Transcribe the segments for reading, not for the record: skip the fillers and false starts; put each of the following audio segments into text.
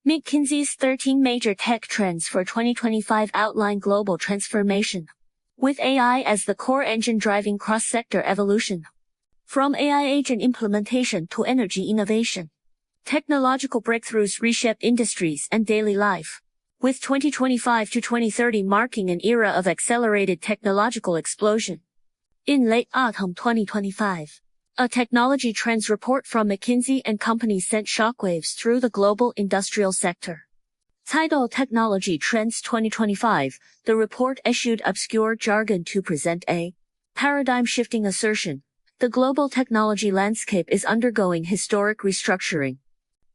McKinsey's 13 major tech trends for 2025 outline global transformation, with AI as the core engine driving cross-sector evolution. From AI agent implementation to energy innovation, technological breakthroughs reshape industries and daily life, with 2025 to 2030 marking an era of accelerated technological explosion. In late autumn 2025, a technology trends report from McKinsey & Company sent shockwaves through the global industrial sector. Titled Technology Trends 2025, the report issued obscure jargon to present a paradigm-shifting assertion. The global technology landscape is undergoing historic restructuring.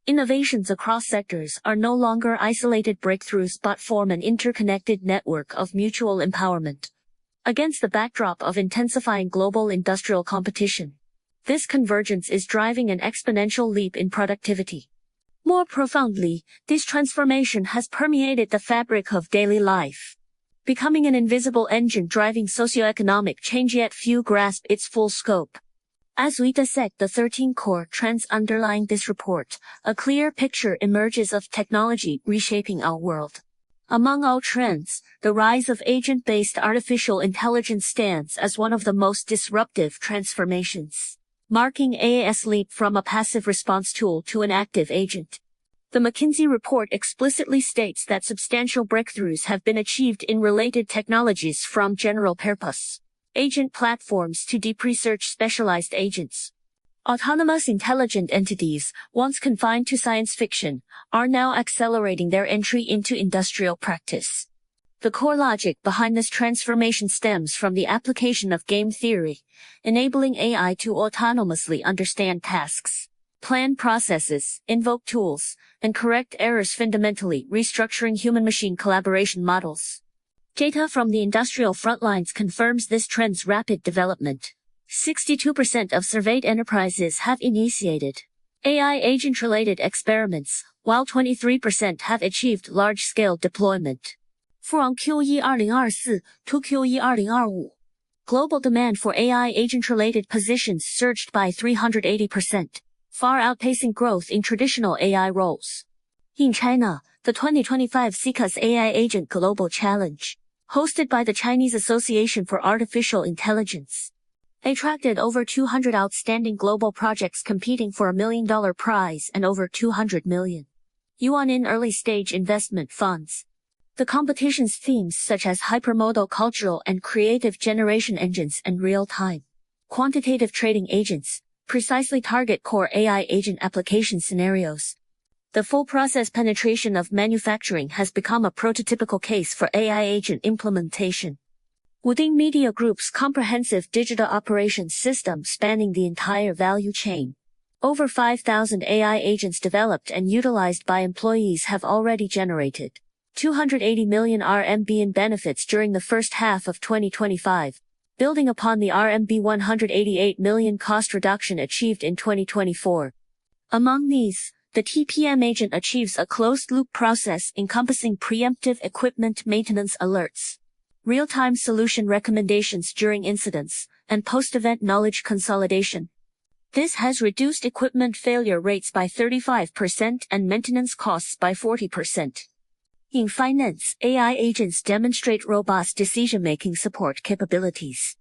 Innovations across sectors are no longer isolated breakthroughs but form an interconnected network of mutual empowerment. Against the backdrop of intensifying global industrial competition, this convergence is driving an exponential leap in productivity. More profoundly, this transformation has permeated the fabric of daily life, becoming an invisible engine driving socioeconomic change, yet few grasp its full scope. As we dissect the 13 core trends underlying this report, a clear picture emerges of technology reshaping our world. Among all trends, the rise of agent-based artificial intelligence stands as one of the most disruptive transformations, marking AI's leap from a passive response tool to an active agent. The McKinsey report explicitly states that substantial breakthroughs have been achieved in related technologies, from general-purpose agent platforms to deep research specialized agents. Autonomous intelligent entities, once confined to science fiction, are now accelerating their entry into industrial practice. The core logic behind this transformation stems from the application of game theory, enabling AI to autonomously understand tasks, plan processes, invoke tools, and correct errors, fundamentally restructuring human-machine collaboration models. Data from the industrial frontlines confirms this trend's rapid development. 62% of surveyed enterprises have initiated AI agent-related experiments, while 23% have achieved large-scale deployment. From Q1 2024 to Q1 2025, global demand for AI agent-related positions surged by 380%, far outpacing growth in traditional AI roles. In China, the 2025 CCA's AI Agent Global Challenge, hosted by the Chinese Association for Artificial Intelligence, attracted over 200 outstanding global projects competing for $1 million prize and over 200 million yuan in early-stage investment funds. The competition's themes such as hypermodal cultural and creative generation engines and real-time quantitative trading agents precisely target core AI agent application scenarios. The full process penetration of manufacturing has become a prototypical case for AI agent implementation. Within Media Group's comprehensive digital operations system spanning the entire value chain, over 5,000 AI agents developed and utilized by employees have already generated 280 million RMB in benefits during the first half of 2025, building upon the RMB 188 million cost reduction achieved in 2024. Among these, the TPM agent achieves a closed-loop process encompassing preemptive equipment maintenance alerts, real-time solution recommendations during incidents, and post-event knowledge consolidation. This has reduced equipment failure rates by 35% and maintenance costs by 40%. In finance, AI agents demonstrate robust decision-making support capabilities.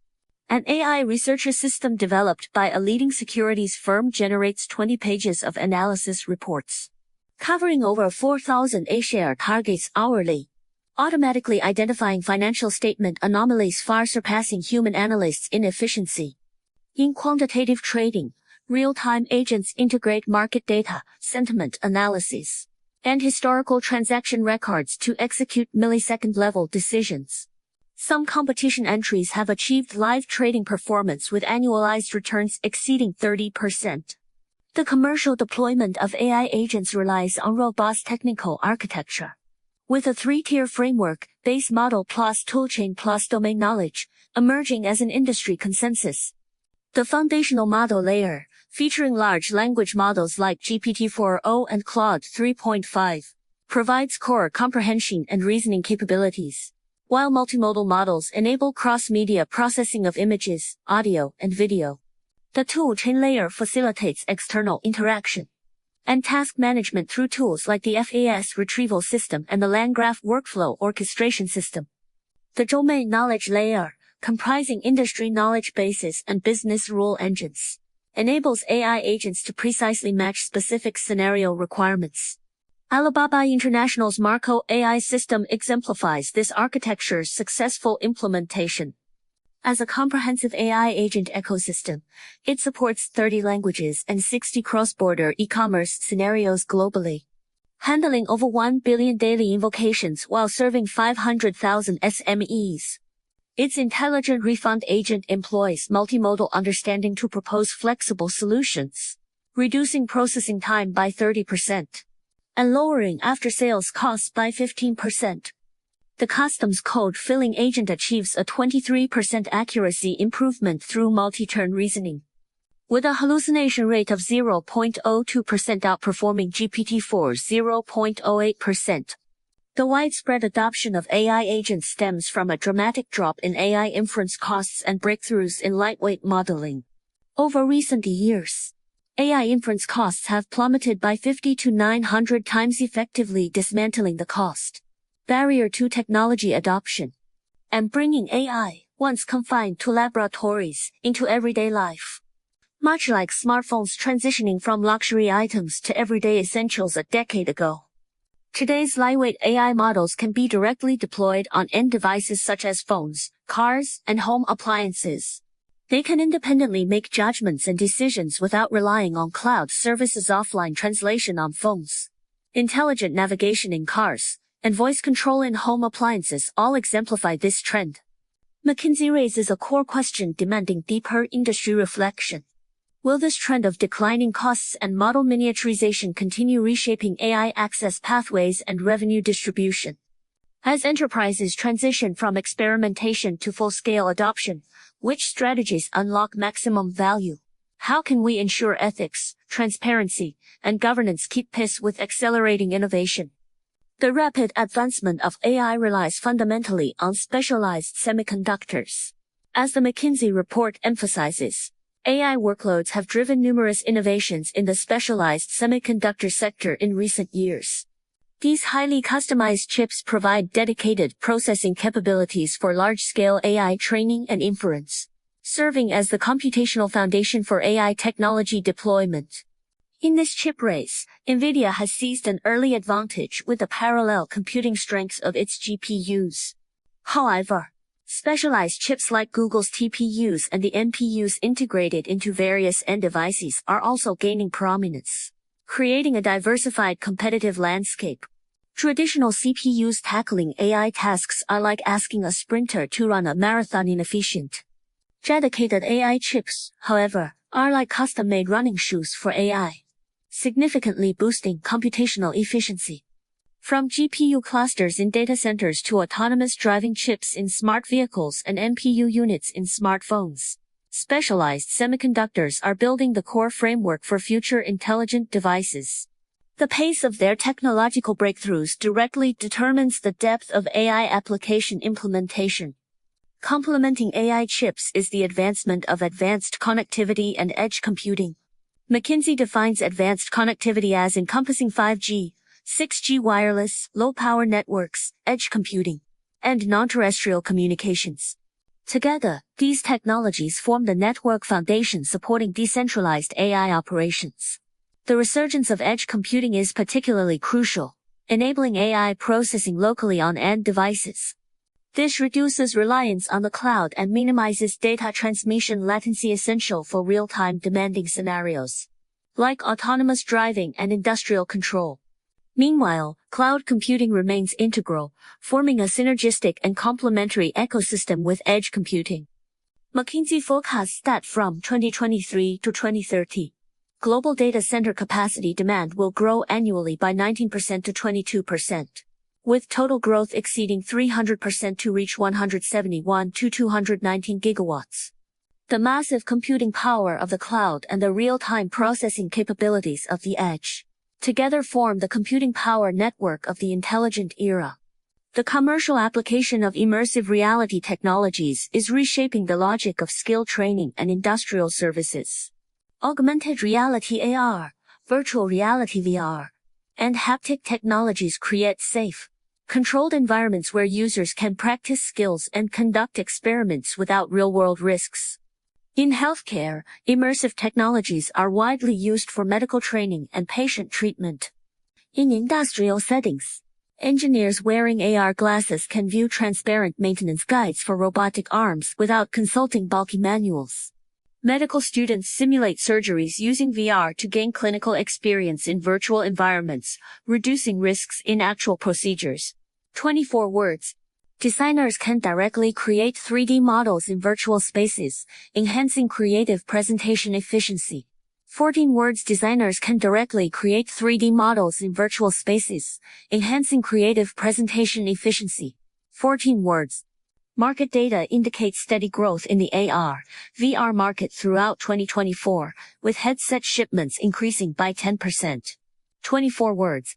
An AI researcher system developed by a leading securities firm generates 20 pages of analysis reports, covering over 4,000 A-share targets hourly, automatically identifying financial statement anomalies far surpassing human analysts in efficiency. In quantitative trading, real-time agents integrate market data, sentiment analysis, and historical transaction records to execute millisecond-level decisions. Some competition entries have achieved live trading performance with annualized returns exceeding 30%. The commercial deployment of AI agents relies on robust technical architecture, with a three-tier framework, base model plus toolchain plus domain knowledge, emerging as an industry consensus. The foundational model layer, featuring large language models like GPT-4o and Claude 3.5, provides core comprehension and reasoning capabilities, while multimodal models enable cross-media processing of images, audio, and video. The toolchain layer facilitates external interaction, and task management through tools like the FAS retrieval system and the LangGraph workflow orchestration system. The domain knowledge layer, comprising industry knowledge bases and business rule engines, enables AI agents to precisely match specific scenario requirements. Alibaba International's Marco AI system exemplifies this architecture's successful implementation. As a comprehensive AI agent ecosystem, it supports 30 languages and 60 cross-border e-commerce scenarios globally, handling over 1 billion daily invocations while serving 500,000 SMEs. Its intelligent refund agent employs multimodal understanding to propose flexible solutions, reducing processing time by 30% and lowering after-sales costs by 15%. The customs code filling agent achieves a 23% accuracy improvement through multi-turn reasoning, with a hallucination rate of 0.02% outperforming GPT-4's 0.08%. The widespread adoption of AI agents stems from a dramatic drop in AI inference costs and breakthroughs in lightweight modeling. Over recent years, AI inference costs have plummeted by 50 to 900 times, effectively dismantling the cost barrier to technology adoption and bringing AI, once confined to laboratories, into everyday life. Much like smartphones transitioning from luxury items to everyday essentials a decade ago, today's lightweight AI models can be directly deployed on end devices such as phones, cars, and home appliances. They can independently make judgments and decisions without relying on cloud services, offline translation on phones, intelligent navigation in cars, and voice control in home appliances all exemplify this trend. McKinsey raises a core question demanding deeper industry reflection. Will this trend of declining costs and model miniaturization continue reshaping AI access pathways and revenue distribution? As enterprises transition from experimentation to full-scale adoption, which strategies unlock maximum value? How can we ensure ethics, transparency, and governance keep pace with accelerating innovation? The rapid advancement of AI relies fundamentally on specialized semiconductors. As the McKinsey report emphasizes, AI workloads have driven numerous innovations in the specialized semiconductor sector in recent years. These highly customized chips provide dedicated processing capabilities for large-scale AI training and inference, serving as the computational foundation for AI technology deployment. In this chip race, NVIDIA has seized an early advantage with the parallel computing strengths of its GPUs. However, specialized chips like Google's TPUs and the NPUs integrated into various end devices are also gaining prominence, creating a diversified competitive landscape. Traditional CPUs tackling AI tasks are like asking a sprinter to run a marathon inefficient. Dedicated AI chips, however, are like custom-made running shoes for AI, significantly boosting computational efficiency. From GPU clusters in data centers to autonomous driving chips in smart vehicles and NPU units in smartphones, specialized semiconductors are building the core framework for future intelligent devices. The pace of their technological breakthroughs directly determines the depth of AI application implementation. Complementing AI chips is the advancement of advanced connectivity and edge computing. McKinsey defines advanced connectivity as encompassing 5G, 6G wireless, low-power networks, edge computing, and non-terrestrial communications. Together, these technologies form the network foundation supporting decentralized AI operations. The resurgence of edge computing is particularly crucial, enabling AI processing locally on end devices. This reduces reliance on the cloud and minimizes data transmission latency essential for real-time demanding scenarios, like autonomous driving and industrial control. Meanwhile, cloud computing remains integral, forming a synergistic and complementary ecosystem with edge computing. McKinsey forecasts that from 2023 to 2030, global data center capacity demand will grow annually by 19% to 22%. With total growth exceeding 300% to reach 171 to 219 gigawatts. The massive computing power of the cloud and the real-time processing capabilities of the edge together form the computing power network of the intelligent era. The commercial application of immersive reality technologies is reshaping the logic of skill training and industrial services. Augmented reality AR, virtual reality VR, and haptic technologies create safe, controlled environments where users can practice skills and conduct experiments without real-world risks. In healthcare, immersive technologies are widely used for medical training and patient treatment. In industrial settings, engineers wearing AR glasses can view transparent maintenance guides for robotic arms without consulting bulky manuals. Medical students simulate surgeries using VR to gain clinical experience in virtual environments, reducing risks in actual procedures. 24 words. Designers can directly create 3D models in virtual spaces, enhancing creative presentation efficiency. 14 words. Designers can directly create 3D models in virtual spaces, enhancing creative presentation efficiency. 14 words. Market data indicates steady growth in the AR, VR market throughout 2024, with headset shipments increasing by 10%. 24 words.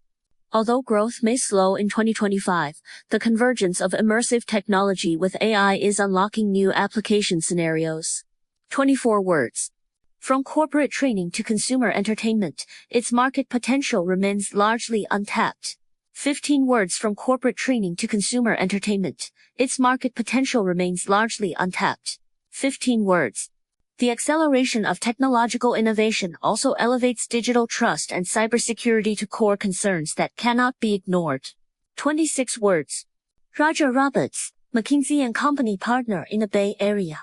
Although growth may slow in 2025, the convergence of immersive technology with AI is unlocking new application scenarios. 24 words. From corporate training to consumer entertainment, its market potential remains largely untapped. 15 words. From corporate training to consumer entertainment, its market potential remains largely untapped. 15 words. The acceleration of technological innovation also elevates digital trust and cybersecurity to core concerns that cannot be ignored. 26 words. Roger Roberts, McKinsey & Company partner in the Bay Area,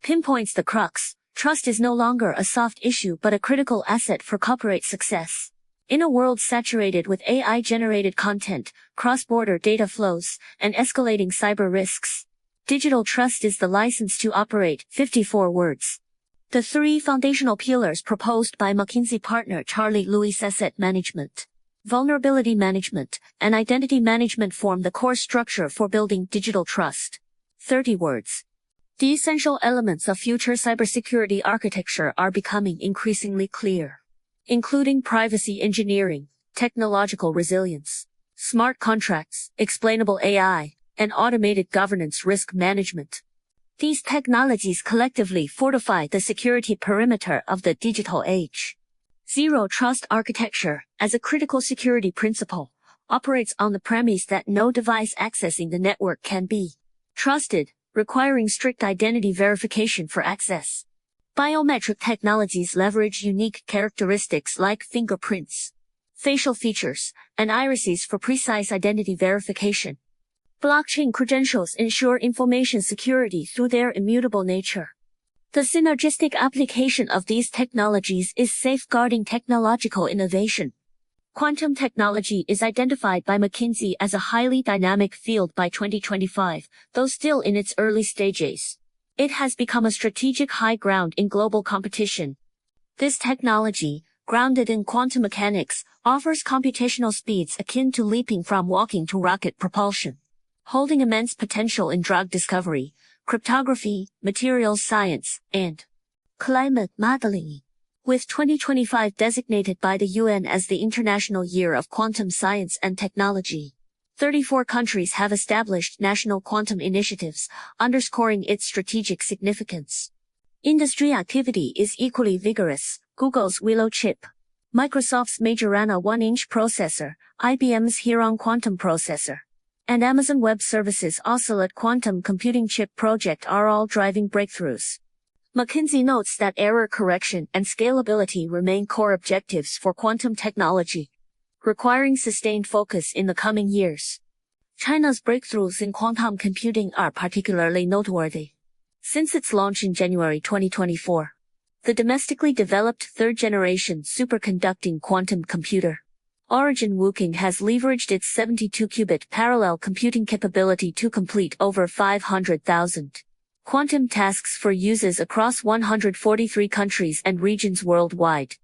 pinpoints the crux. Trust is no longer a soft issue but a critical asset for corporate success. In a world saturated with AI-generated content, cross-border data flows, and escalating cyber risks, digital trust is the license to operate. 54 words. The three foundational pillars proposed by McKinsey partner Charlie Lewis: asset management, vulnerability management, and identity management form the core structure for building digital trust. 30 words. The essential elements of future cybersecurity architecture are becoming increasingly clear, including privacy engineering, technological resilience, smart contracts, explainable AI, and automated governance risk management. These technologies collectively fortify the security perimeter of the digital age. Zero Trust architecture, as a critical security principle, operates on the premise that no device accessing the network can be trusted, requiring strict identity verification for access. Biometric technologies leverage unique characteristics like fingerprints, facial features, and irises for precise identity verification. Blockchain credentials ensure information security through their immutable nature. The synergistic application of these technologies is safeguarding technological innovation. Quantum technology is identified by McKinsey as a highly dynamic field by 2025, though still in its early stages. It has become a strategic high ground in global competition. This technology, grounded in quantum mechanics, offers computational speeds akin to leaping from walking to rocket propulsion, holding immense potential in drug discovery, cryptography, materials science, and climate modeling. With 2025 designated by the UN as the International Year of Quantum Science and Technology, 34 countries have established national quantum initiatives, underscoring its strategic significance. Industry activity is equally vigorous. Google's Willow chip, Microsoft's Majorana 1-inch processor, IBM's Heron quantum processor, and Amazon Web Services' Ocelot quantum computing chip project are all driving breakthroughs. McKinsey notes that error correction and scalability remain core objectives for quantum technology, requiring sustained focus in the coming years. China's breakthroughs in quantum computing are particularly noteworthy. Since its launch in January 2024, the domestically developed third-generation superconducting quantum computer, Origin Woking, has leveraged its 72-qubit parallel computing capability to complete over 500,000 quantum tasks for users across 143 countries and regions worldwide.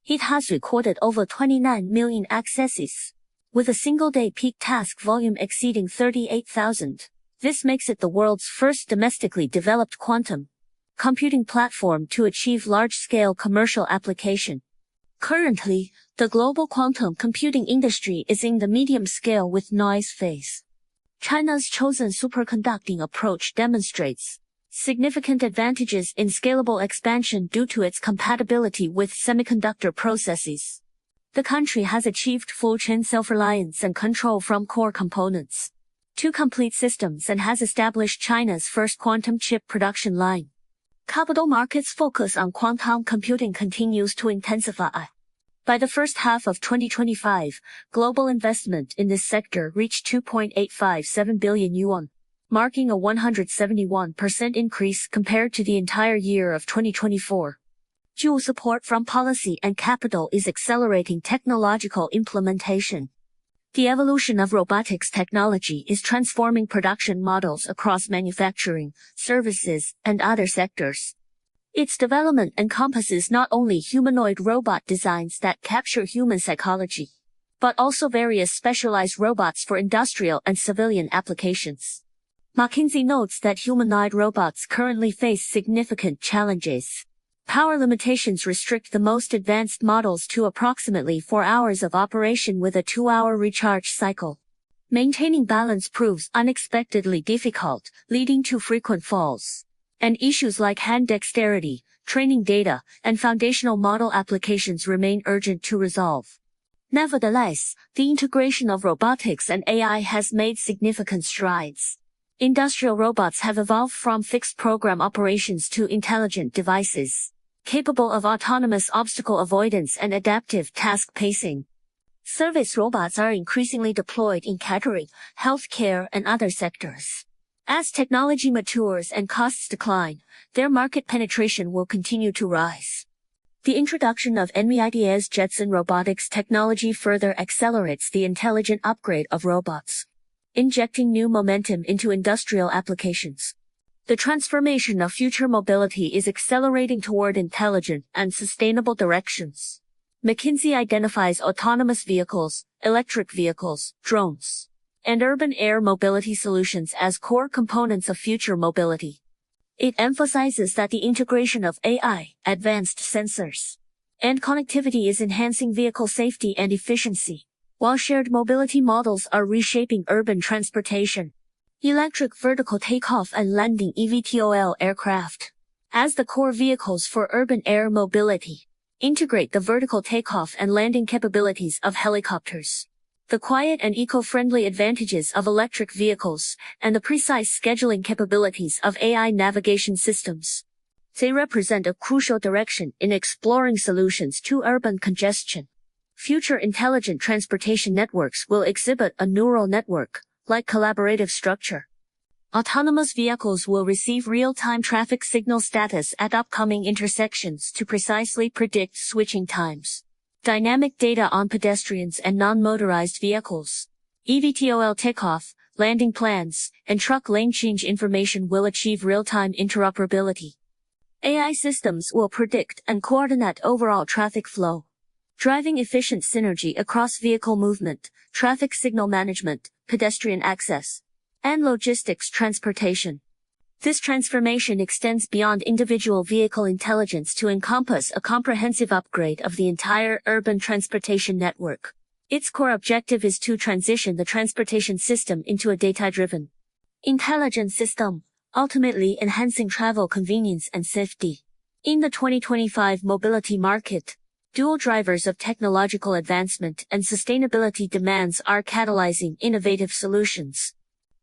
It has recorded over 29 million accesses, with a single-day peak task volume exceeding 38,000. This makes it the world's first domestically developed quantum computing platform to achieve large-scale commercial application. Currently, the global quantum computing industry is in the medium scale with noise phase. China's chosen superconducting approach demonstrates significant advantages in scalable expansion due to its compatibility with semiconductor processes, The country has achieved full chain self-reliance and control from core components to complete systems and has established China's first quantum chip production line. Capital markets focus on quantum computing continues to intensify. By the first half of 2025, global investment in this sector reached 2.857 billion yuan, marking a 171% increase compared to the entire year of 2024. Dual support from policy and capital is accelerating technological implementation. The evolution of robotics technology is transforming production models across manufacturing, services, and other sectors. Its development encompasses not only humanoid robot designs that capture human psychology, but also various specialized robots for industrial and civilian applications. McKinsey notes that humanoid robots currently face significant challenges. Power limitations restrict the most advanced models to approximately 4 hours of operation with a 2-hour recharge cycle. Maintaining balance proves unexpectedly difficult, leading to frequent falls. And issues like hand dexterity, training data, and foundational model applications remain urgent to resolve. Nevertheless, the integration of robotics and AI has made significant strides. Industrial robots have evolved from fixed program operations to intelligent devices, capable of autonomous obstacle avoidance and adaptive task pacing. Service robots are increasingly deployed in catering, healthcare, and other sectors. As technology matures and costs decline, their market penetration will continue to rise. The introduction of NVIDIA's Jetson robotics technology further accelerates the intelligent upgrade of robots, injecting new momentum into industrial applications. The transformation of future mobility is accelerating toward intelligent and sustainable directions. McKinsey identifies autonomous vehicles, electric vehicles, drones, and urban air mobility solutions as core components of future mobility. It emphasizes that the integration of AI, advanced sensors, and connectivity is enhancing vehicle safety and efficiency, while shared mobility models are reshaping urban transportation. Electric vertical takeoff and landing (eVTOL) aircraft, as the core vehicles for urban air mobility, integrate the vertical takeoff and landing capabilities of helicopters, the quiet and eco-friendly advantages of electric vehicles, and the precise scheduling capabilities of AI navigation systems. They represent a crucial direction in exploring solutions to urban congestion. Future intelligent transportation networks will exhibit a neural network-like collaborative structure. Autonomous vehicles will receive real-time traffic signal status at upcoming intersections to precisely predict switching times. Dynamic data on pedestrians and non-motorized vehicles, eVTOL takeoff, landing plans, and truck lane change information will achieve real-time interoperability. AI systems will predict and coordinate overall traffic flow, driving efficient synergy across vehicle movement, traffic signal management, pedestrian access, and logistics transportation. This transformation extends beyond individual vehicle intelligence to encompass a comprehensive upgrade of the entire urban transportation network. Its core objective is to transition the transportation system into a data-driven, intelligent system, ultimately enhancing travel convenience and safety. In the 2025 mobility market, dual drivers of technological advancement and sustainability demands are catalyzing innovative solutions.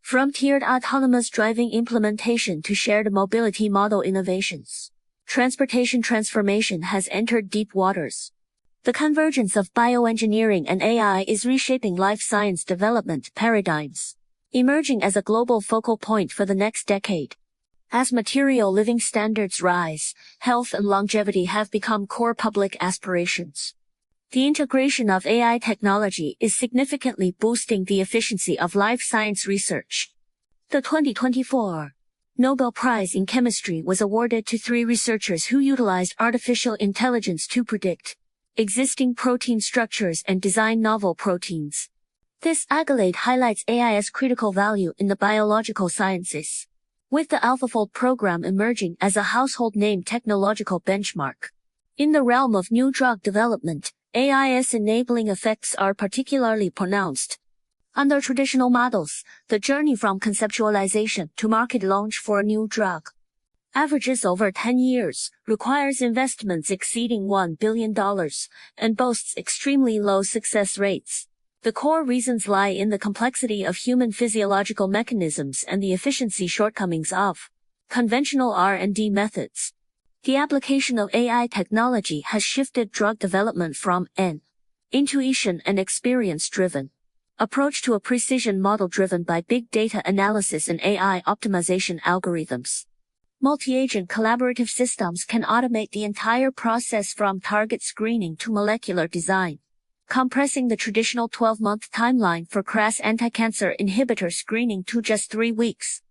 From tiered autonomous driving implementation to shared mobility model innovations, transportation transformation has entered deep waters. The convergence of bioengineering and AI is reshaping life science development paradigms, emerging as a global focal point for the next decade. As material living standards rise, health and longevity have become core public aspirations. The integration of AI technology is significantly boosting the efficiency of life science research. The 2024 Nobel Prize in Chemistry was awarded to 3 researchers who utilized artificial intelligence to predict existing protein structures and design novel proteins. This accolade highlights AI's critical value in the biological sciences, with the AlphaFold program emerging as a household name technological benchmark. In the realm of new drug development, AI's enabling effects are particularly pronounced. Under traditional models, the journey from conceptualization to market launch for a new drug averages over 10 years, requires investments exceeding $1 billion, and boasts extremely low success rates. The core reasons lie in the complexity of human physiological mechanisms and the efficiency shortcomings of conventional R&D methods. The application of AI technology has shifted drug development from an intuition and experience-driven approach to a precision model driven by big data analysis and AI optimization algorithms. Multi-agent collaborative systems can automate the entire process from target screening to molecular design, compressing the traditional 12-month timeline for KRAS anti-cancer inhibitor screening to just 3 weeks.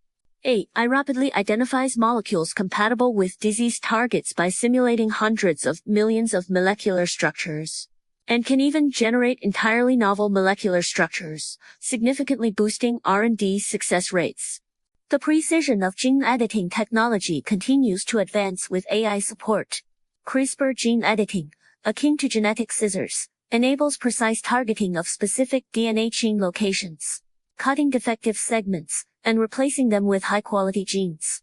AI rapidly identifies molecules compatible with disease targets by simulating hundreds of millions of molecular structures, and can even generate entirely novel molecular structures, significantly boosting R&D success rates. The precision of gene editing technology continues to advance with AI support. CRISPR gene editing, akin to genetic scissors, enables precise targeting of specific DNA gene locations, cutting defective segments, and replacing them with high-quality genes.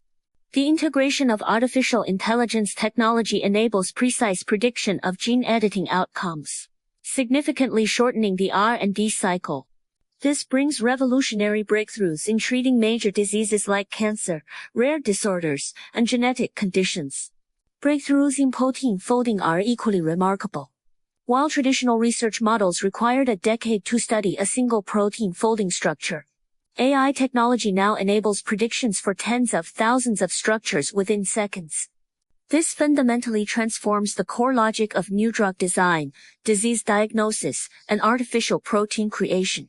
The integration of artificial intelligence technology enables precise prediction of gene editing outcomes, significantly shortening the R&D cycle. This brings revolutionary breakthroughs in treating major diseases like cancer, rare disorders, and genetic conditions. Breakthroughs in protein folding are equally remarkable. While traditional research models required a decade to study a single protein folding structure, AI technology now enables predictions for tens of thousands of structures within seconds. This fundamentally transforms the core logic of new drug design, disease diagnosis, and artificial protein creation.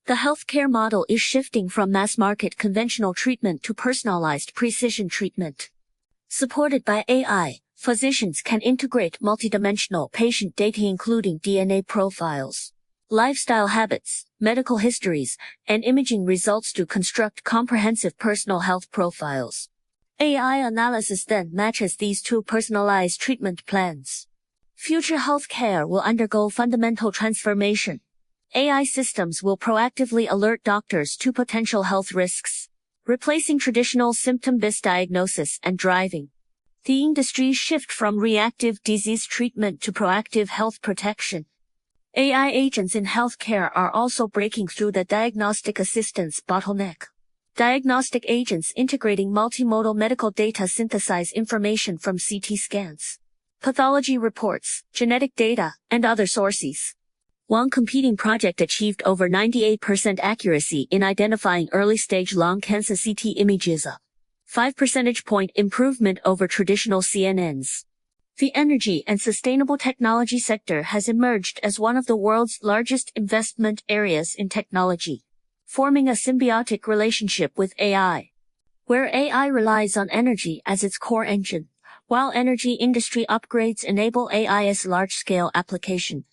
The healthcare model is shifting from mass-market conventional treatment to personalized precision treatment. Supported by AI, physicians can integrate multidimensional patient data including DNA profiles, lifestyle habits, medical histories, and imaging results to construct comprehensive personal health profiles. AI analysis then matches these two personalized treatment plans. Future healthcare will undergo fundamental transformation. AI systems will proactively alert doctors to potential health risks, replacing traditional symptom-based diagnosis and driving the industry's shift from reactive disease treatment to proactive health protection. AI agents in healthcare are also breaking through the diagnostic assistance bottleneck. Diagnostic agents integrating multimodal medical data synthesize information from CT scans, pathology reports, genetic data, and other sources. One competing project achieved over 98% accuracy in identifying early-stage lung cancer CT images, a 5 percentage point improvement over traditional CNNs. The energy and sustainable technology sector has emerged as one of the world's largest investment areas in technology, forming a symbiotic relationship with AI, where AI relies on energy as its core engine, while energy industry upgrades enable AI's large-scale application.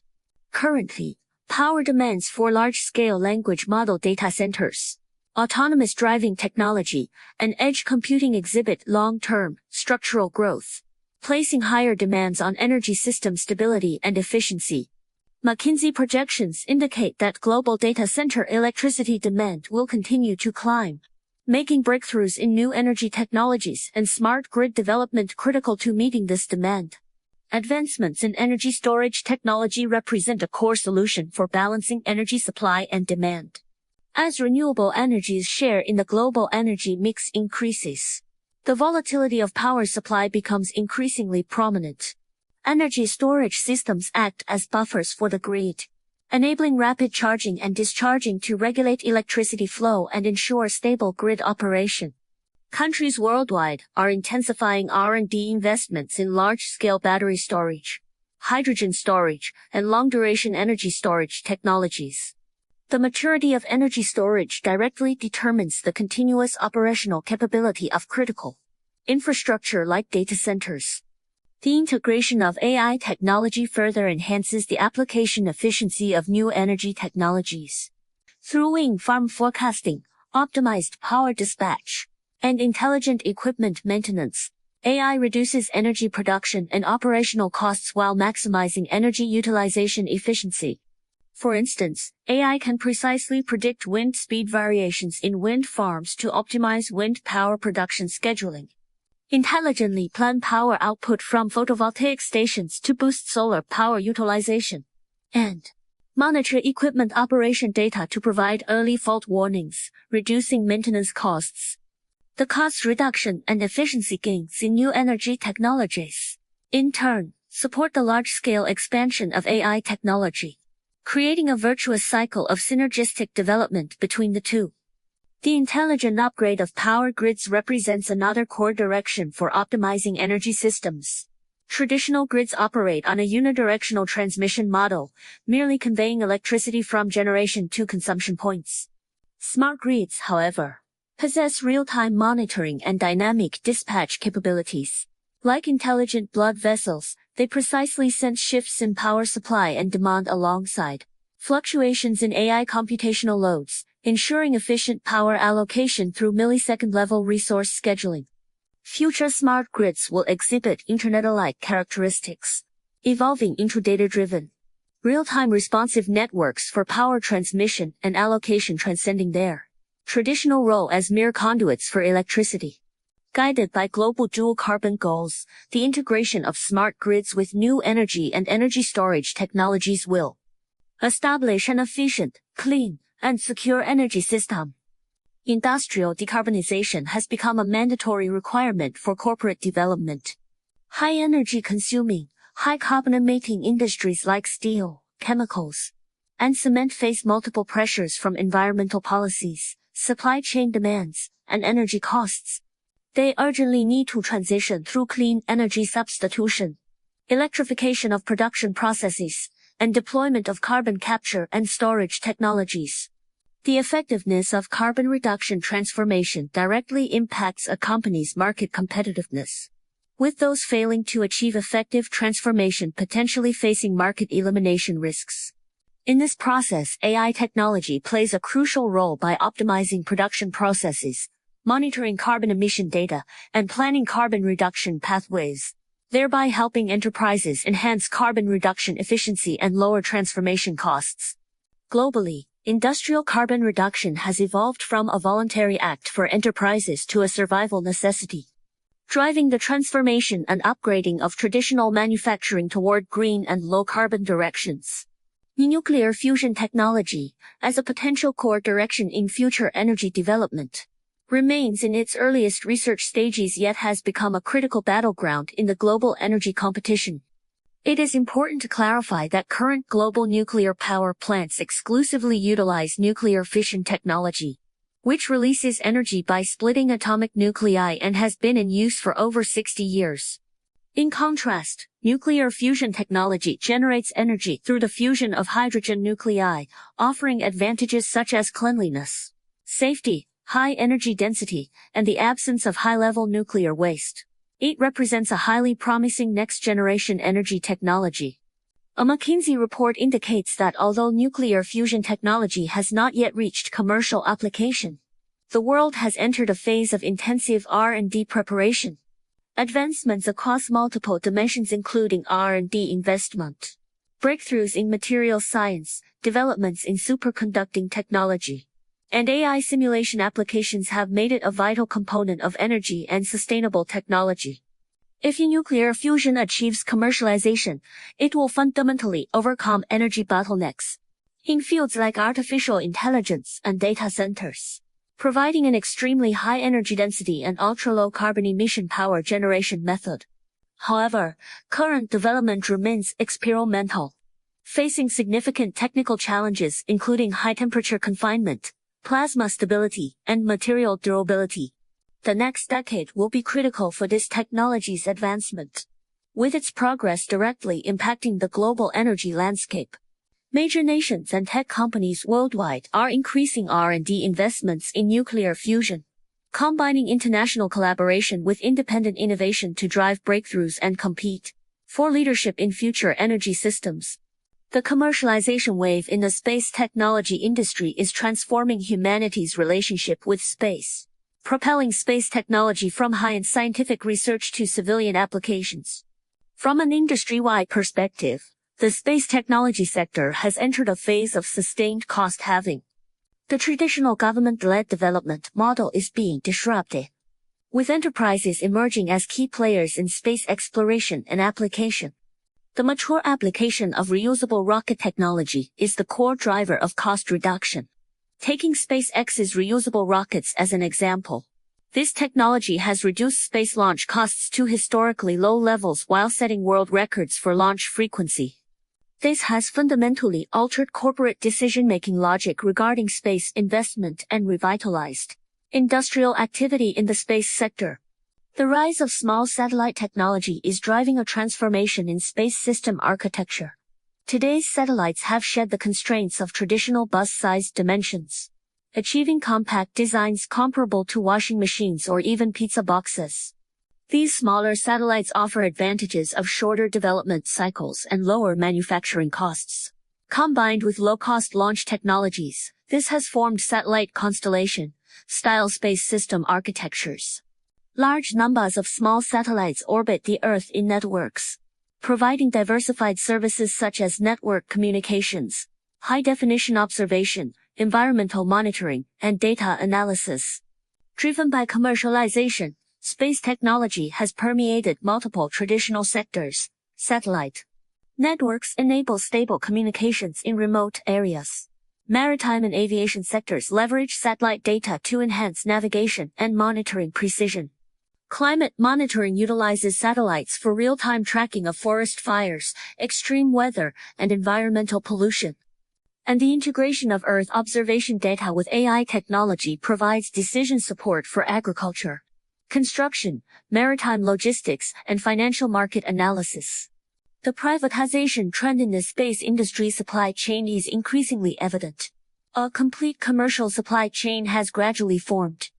Currently, power demands for large-scale language model data centers, autonomous driving technology, and edge computing exhibit long-term, structural growth, placing higher demands on energy system stability and efficiency. McKinsey projections indicate that global data center electricity demand will continue to climb, making breakthroughs in new energy technologies and smart grid development critical to meeting this demand. Advancements in energy storage technology represent a core solution for balancing energy supply and demand. As renewable energies share in the global energy mix increases, the volatility of power supply becomes increasingly prominent. Energy storage systems act as buffers for the grid, enabling rapid charging and discharging to regulate electricity flow and ensure stable grid operation. Countries worldwide are intensifying R&D investments in large-scale battery storage, hydrogen storage, and long-duration energy storage technologies. The maturity of energy storage directly determines the continuous operational capability of critical infrastructure like data centers. The integration of AI technology further enhances the application efficiency of new energy technologies. Through wind farm forecasting, optimized power dispatch, and intelligent equipment maintenance, AI reduces energy production and operational costs while maximizing energy utilization efficiency. For instance, AI can precisely predict wind speed variations in wind farms to optimize wind power production scheduling. intelligently plan power output from photovoltaic stations to boost solar power utilization, and monitor equipment operation data to provide early fault warnings, reducing maintenance costs. The cost reduction and efficiency gains in new energy technologies, in turn, support the large-scale expansion of AI technology, creating a virtuous cycle of synergistic development between the two. The intelligent upgrade of power grids represents another core direction for optimizing energy systems. Traditional grids operate on a unidirectional transmission model, merely conveying electricity from generation to consumption points. Smart grids, however, possess real-time monitoring and dynamic dispatch capabilities. Like intelligent blood vessels, they precisely sense shifts in power supply and demand alongside fluctuations in AI computational loads, ensuring efficient power allocation through millisecond-level resource scheduling. Future smart grids will exhibit Internet-alike characteristics, evolving into data-driven, real-time responsive networks for power transmission and allocation transcending their traditional role as mere conduits for electricity. Guided by global dual carbon goals, the integration of smart grids with new energy and energy storage technologies will establish an efficient, clean, and secure energy system. Industrial decarbonization has become a mandatory requirement for corporate development. High energy consuming, high carbon emitting industries like steel, chemicals, and cement face multiple pressures from environmental policies, supply chain demands, and energy costs. They urgently need to transition through clean energy substitution, electrification of production processes, and deployment of carbon capture and storage technologies. The effectiveness of carbon reduction transformation directly impacts a company's market competitiveness, with those failing to achieve effective transformation potentially facing market elimination risks. In this process, AI technology plays a crucial role by optimizing production processes, monitoring carbon emission data, and planning carbon reduction pathways, thereby helping enterprises enhance carbon reduction efficiency and lower transformation costs. Globally, industrial carbon reduction has evolved from a voluntary act for enterprises to a survival necessity, driving the transformation and upgrading of traditional manufacturing toward green and low-carbon directions. Nuclear fusion technology, as a potential core direction in future energy development, remains in its earliest research stages yet has become a critical battleground in the global energy competition. It is important to clarify that current global nuclear power plants exclusively utilize nuclear fission technology, which releases energy by splitting atomic nuclei and has been in use for over 60 years. In contrast, nuclear fusion technology generates energy through the fusion of hydrogen nuclei, offering advantages such as cleanliness, safety, high energy density, and the absence of high-level nuclear waste. It represents a highly promising next-generation energy technology. A McKinsey report indicates that although nuclear fusion technology has not yet reached commercial application, the world has entered a phase of intensive R&D preparation. Advancements across multiple dimensions including R&D investment, breakthroughs in materials science, developments in superconducting technology, and AI simulation applications have made it a vital component of energy and sustainable technology. If nuclear fusion achieves commercialization, it will fundamentally overcome energy bottlenecks in fields like artificial intelligence and data centers, providing an extremely high energy density and ultra-low carbon emission power generation method. However, current development remains experimental, facing significant technical challenges including high temperature confinement, plasma stability, and material durability. The next decade will be critical for this technology's advancement, with its progress directly impacting the global energy landscape. Major nations and tech companies worldwide are increasing R&D investments in nuclear fusion, combining international collaboration with independent innovation to drive breakthroughs and compete for leadership in future energy systems. The commercialization wave in the space technology industry is transforming humanity's relationship with space, propelling space technology from high-end scientific research to civilian applications. From an industry-wide perspective, the space technology sector has entered a phase of sustained cost halving. The traditional government-led development model is being disrupted, with enterprises emerging as key players in space exploration and application. The mature application of reusable rocket technology is the core driver of cost reduction. Taking SpaceX's reusable rockets as an example, this technology has reduced space launch costs to historically low levels while setting world records for launch frequency. This has fundamentally altered corporate decision-making logic regarding space investment and revitalized industrial activity in the space sector. The rise of small satellite technology is driving a transformation in space system architecture. Today's satellites have shed the constraints of traditional bus-sized dimensions, achieving compact designs comparable to washing machines or even pizza boxes. These smaller satellites offer advantages of shorter development cycles and lower manufacturing costs. Combined with low-cost launch technologies, this has formed satellite constellation-style space system architectures. Large numbers of small satellites orbit the Earth in networks, providing diversified services such as network communications, high-definition observation, environmental monitoring, and data analysis. Driven by commercialization, space technology has permeated multiple traditional sectors. Satellite networks enable stable communications in remote areas. Maritime and aviation sectors leverage satellite data to enhance navigation and monitoring precision. Climate monitoring utilizes satellites for real-time tracking of forest fires, extreme weather, and environmental pollution. And the integration of Earth observation data with AI technology provides decision support for agriculture, construction, maritime logistics, and financial market analysis. The privatization trend in the space industry supply chain is increasingly evident. A complete commercial supply chain has gradually formed,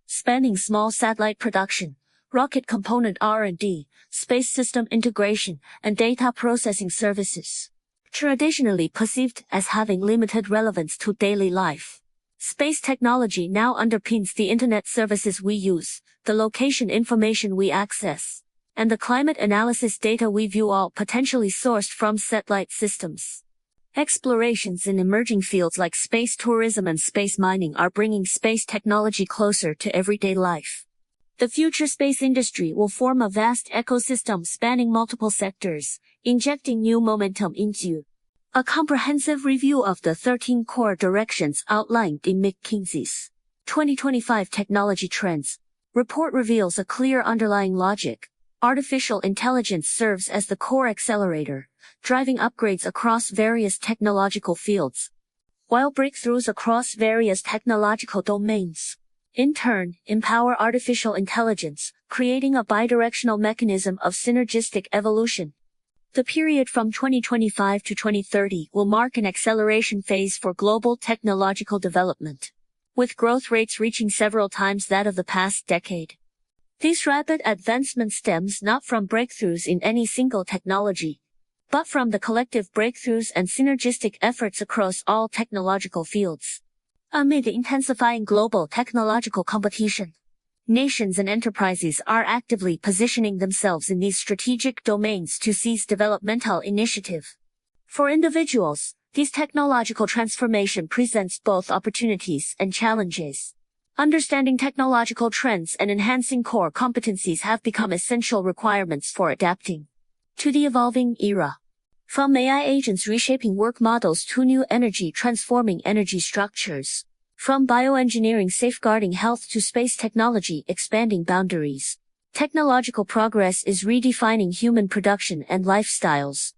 spanning small satellite production, rocket component R&D, space system integration, and data processing services. Traditionally perceived as having limited relevance to daily life, space technology now underpins the internet services we use, the location information we access, and the climate analysis data we view, all potentially sourced from satellite systems. Explorations in emerging fields like space tourism and space mining are bringing space technology closer to everyday life. The future space industry will form a vast ecosystem spanning multiple sectors, injecting new momentum into a comprehensive review of the 13 core directions outlined in McKinsey's 2025 Technology Trends report reveals a clear underlying logic. Artificial intelligence serves as the core accelerator, driving upgrades across various technological fields, while breakthroughs across various technological domains in turn, empower artificial intelligence, creating a bidirectional mechanism of synergistic evolution. The period from 2025 to 2030 will mark an acceleration phase for global technological development, with growth rates reaching several times that of the past decade. This rapid advancement stems not from breakthroughs in any single technology, but from the collective breakthroughs and synergistic efforts across all technological fields. Amid the intensifying global technological competition, nations and enterprises are actively positioning themselves in these strategic domains to seize developmental initiative. For individuals, this technological transformation presents both opportunities and challenges. Understanding technological trends and enhancing core competencies have become essential requirements for adapting to the evolving era. From AI agents reshaping work models to new energy transforming energy structures, from bioengineering safeguarding health to space technology expanding boundaries, technological progress is redefining human production and lifestyles,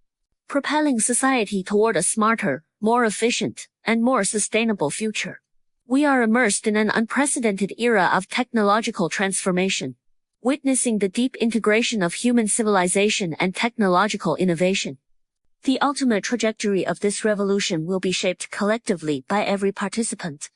propelling society toward a smarter, more efficient, and more sustainable future. We are immersed in an unprecedented era of technological transformation, witnessing the deep integration of human civilization and technological innovation. The ultimate trajectory of this revolution will be shaped collectively by every participant,